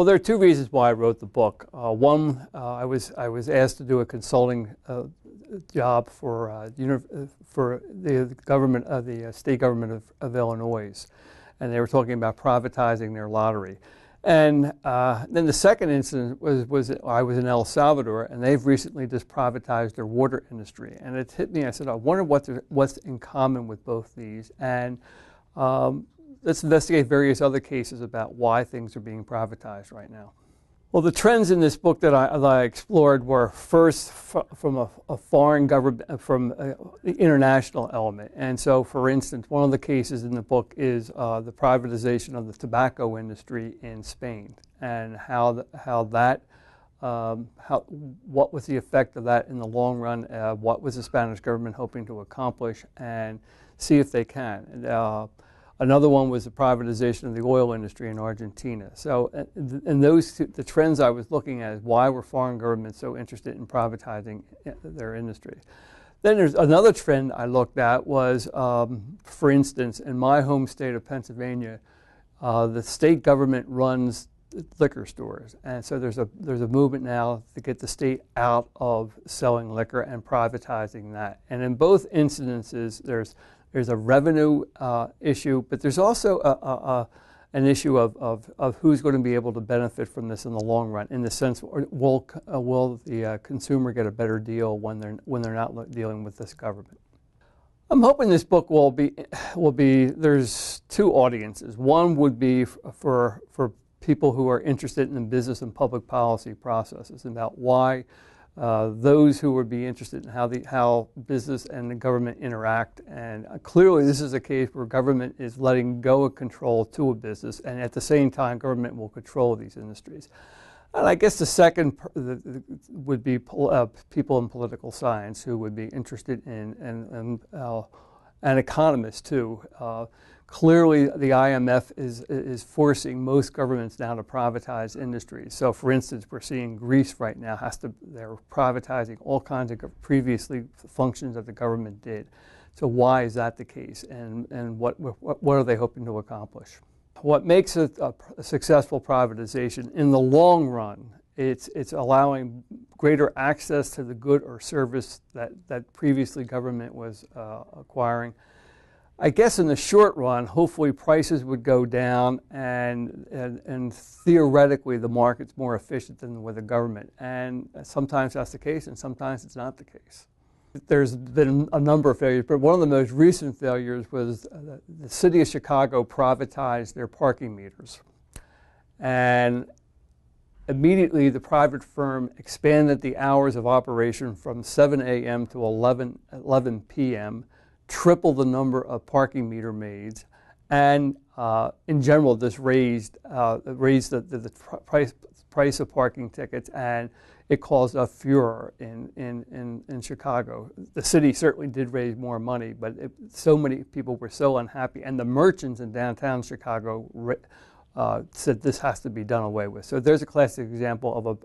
Well, there are two reasons why I wrote the book. One, I was asked to do a consulting job for the government, the state government of Illinois, and they were talking about privatizing their lottery. And then the second incident was I was in El Salvador, and they've recently just privatized their water industry. And it hit me. I said, I wonder what's in common with both these. And let's investigate various other cases about why things are being privatized right now. Well, the trends in this book that I explored were first from a foreign government, from the international element. And so, for instance, one of the cases in the book is the privatization of the tobacco industry in Spain, and what was the effect of that in the long run, what was the Spanish government hoping to accomplish, and see if they can. Another one was the privatization of the oil industry in Argentina. So, and those two, the trends I was looking at is why were foreign governments so interested in privatizing their industry. Then there's another trend I looked at was, for instance, in my home state of Pennsylvania, the state government runs liquor stores, and so there's a movement now to get the state out of selling liquor and privatizing that. And in both incidences, there's a revenue issue, but there's also an issue of who's going to be able to benefit from this in the long run. In the sense, will the consumer get a better deal when they're not dealing with this government? I'm hoping this book will be. There's two audiences. One would be for people who are interested in the business and public policy processes, about why. Those who would be interested in how business and the government interact. And clearly this is a case where government is letting go of control to a business, and at the same time government will control these industries. And I guess the second would be people in political science who would be interested in, and economists too. Clearly, the IMF is forcing most governments now to privatize industries. So, for instance, we're seeing Greece right now they're privatizing all kinds of previously functions that the government did. So, why is that the case, and what are they hoping to accomplish? What makes it a successful privatization in the long run? It's allowing greater access to the good or service that previously government was acquiring. I guess in the short run, hopefully prices would go down, and theoretically the market's more efficient than with the government. And sometimes that's the case, and sometimes it's not the case. There's been a number of failures, but one of the most recent failures was the city of Chicago privatized their parking meters. And immediately the private firm expanded the hours of operation from 7 a.m. to 11 p.m., triple the number of parking meter maids, and in general, this raised the price of parking tickets, and it caused a furor in Chicago. The city certainly did raise more money, but so many people were so unhappy, and the merchants in downtown Chicago said this has to be done away with. So there's a classic example of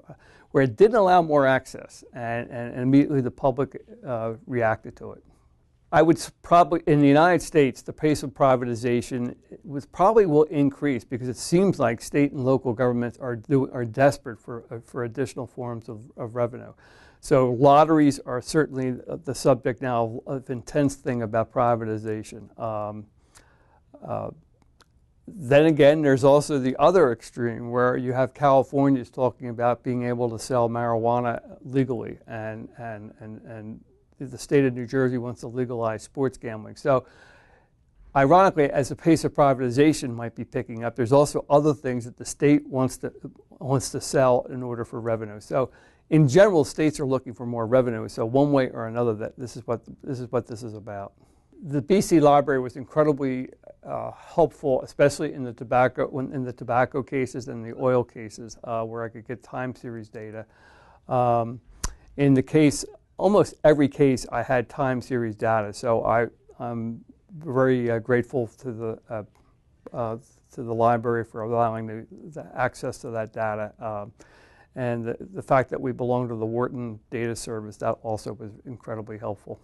where it didn't allow more access, and immediately the public reacted to it. I would probably, in the United States, the pace of privatization will increase because it seems like state and local governments are desperate for additional forms of revenue. So lotteries are certainly the subject now of intense thing about privatization. Then again, there's also the other extreme where you have Californians talking about being able to sell marijuana legally, and the state of New Jersey wants to legalize sports gambling. So ironically, as the pace of privatization might be picking up, there's also other things that the state wants to sell in order for revenue. So in general, states are looking for more revenue. So one way or another, this is what this is about. The BC Library was incredibly helpful, especially in the tobacco cases and the oil cases, where I could get time series data. In the case, almost every case, I had time series data. So I'm very grateful to the library for allowing the access to that data. And the fact that we belong to the Wharton Data Service, that also was incredibly helpful.